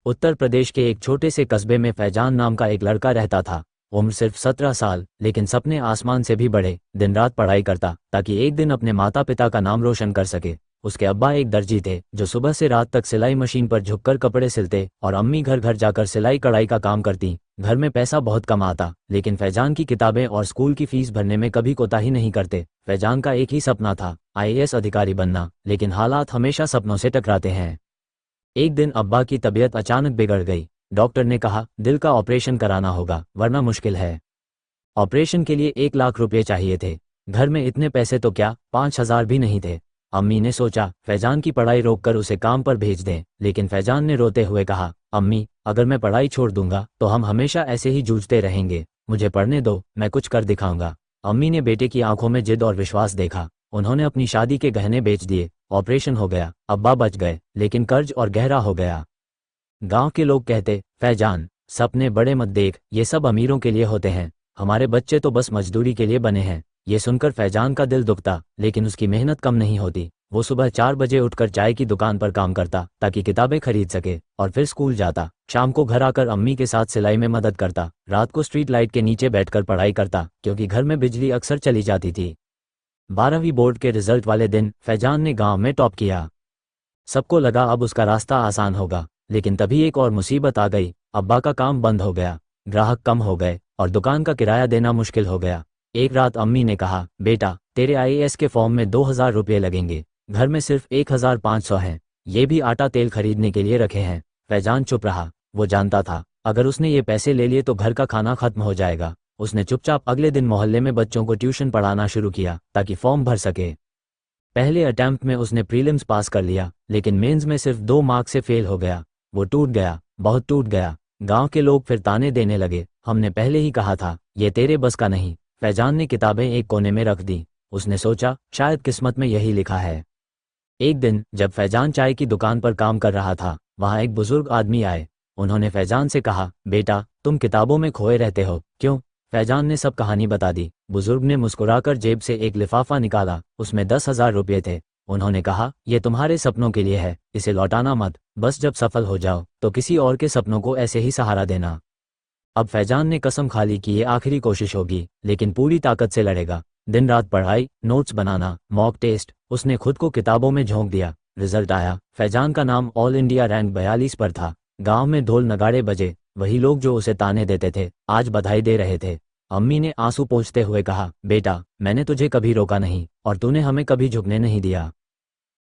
उत्तर प्रदेश के एक छोटे से कस्बे में फैजान नाम का एक लड़का रहता था। उम्र सिर्फ 17 साल, लेकिन सपने आसमान से भी बड़े। दिन रात पढ़ाई करता ताकि एक दिन अपने माता पिता का नाम रोशन कर सके। उसके अब्बा एक दर्जी थे जो सुबह से रात तक सिलाई मशीन पर झुककर कपड़े सिलते और अम्मी घर घर जाकर सिलाई कढ़ाई का काम करती। घर में पैसा बहुत कम आता, लेकिन फैजान की किताबें और स्कूल की फीस भरने में कभी कोताही नहीं करते। फैजान का एक ही सपना था, IAS अधिकारी बनना, लेकिन हालात हमेशा सपनों से टकराते हैं। एक दिन अब्बा की तबीयत अचानक बिगड़ गई। डॉक्टर ने कहा दिल का ऑपरेशन कराना होगा, वरना मुश्किल है। ऑपरेशन के लिए 1 लाख रुपए चाहिए थे। घर में इतने पैसे तो क्या, 5,000 भी नहीं थे। अम्मी ने सोचा फैजान की पढ़ाई रोककर उसे काम पर भेज दें, लेकिन फैजान ने रोते हुए कहा, अम्मी अगर मैं पढ़ाई छोड़ दूंगा तो हम हमेशा ऐसे ही जूझते रहेंगे। मुझे पढ़ने दो, मैं कुछ कर दिखाऊंगा। अम्मी ने बेटे की आंखों में जिद और विश्वास देखा। उन्होंने अपनी शादी के गहने बेच दिए। ऑपरेशन हो गया, अब्बा बच गए, लेकिन कर्ज और गहरा हो गया। गांव के लोग कहते, फैजान सपने बड़े मत देख, ये सब अमीरों के लिए होते हैं, हमारे बच्चे तो बस मजदूरी के लिए बने हैं। ये सुनकर फैजान का दिल दुखता, लेकिन उसकी मेहनत कम नहीं होती। वो सुबह 4 बजे उठकर चाय की दुकान पर काम करता ताकि किताबें खरीद सके, और फिर स्कूल जाता। शाम को घर आकर अम्मी के साथ सिलाई में मदद करता। रात को स्ट्रीट लाइट के नीचे बैठकर पढ़ाई करता, क्योंकि घर में बिजली अक्सर चली जाती थी। 12वीं बोर्ड के रिजल्ट वाले दिन फैजान ने गांव में टॉप किया। सबको लगा अब उसका रास्ता आसान होगा, लेकिन तभी एक और मुसीबत आ गई। अब्बा का काम बंद हो गया, ग्राहक कम हो गए और दुकान का किराया देना मुश्किल हो गया। एक रात अम्मी ने कहा, बेटा तेरे IAS के फॉर्म में 2,000 रुपये लगेंगे, घर में सिर्फ 1,500 हैं, ये भी आटा तेल खरीदने के लिए रखे हैं। फैजान चुप रहा। वो जानता था अगर उसने ये पैसे ले लिए तो घर का खाना खत्म हो जाएगा। उसने चुपचाप अगले दिन मोहल्ले में बच्चों को ट्यूशन पढ़ाना शुरू किया ताकि फॉर्म भर सके। पहले अटेम्प्ट में उसने प्रीलिम्स पास कर लिया, लेकिन मेंस में सिर्फ 2 मार्क्स से फेल हो गया। वो टूट गया, बहुत टूट गया। गांव के लोग फिर ताने देने लगे, हमने पहले ही कहा था, ये तेरे बस का नहीं। फैजान ने किताबें एक कोने में रख दी। उसने सोचा शायद किस्मत में यही लिखा है। एक दिन जब फैजान चाय की दुकान पर काम कर रहा था, वहां एक बुजुर्ग आदमी आए। उन्होंने फैजान से कहा, बेटा तुम किताबों में खोए रहते हो क्यों? फैजान ने सब कहानी बता दी। बुजुर्ग ने मुस्कुराकर जेब से एक लिफाफा निकाला, उसमें 10,000 रुपये थे। उन्होंने कहा, ये तुम्हारे सपनों के लिए है, इसे लौटाना मत, बस जब सफल हो जाओ तो किसी और के सपनों को ऐसे ही सहारा देना। अब फैजान ने कसम खा ली कि ये आखिरी कोशिश होगी, लेकिन पूरी ताकत से लड़ेगा। दिन रात पढ़ाई, नोट्स बनाना, मॉक टेस्ट, उसने खुद को किताबों में झोंक दिया। रिजल्ट आया, फैजान का नाम ऑल इंडिया रैंक 42 पर था। गांव में ढोल नगाड़े बजे, वही लोग जो उसे ताने देते थे आज बधाई दे रहे थे। अम्मी ने आंसू पोंछते हुए कहा, बेटा मैंने तुझे कभी रोका नहीं और तूने हमें कभी झुकने नहीं दिया।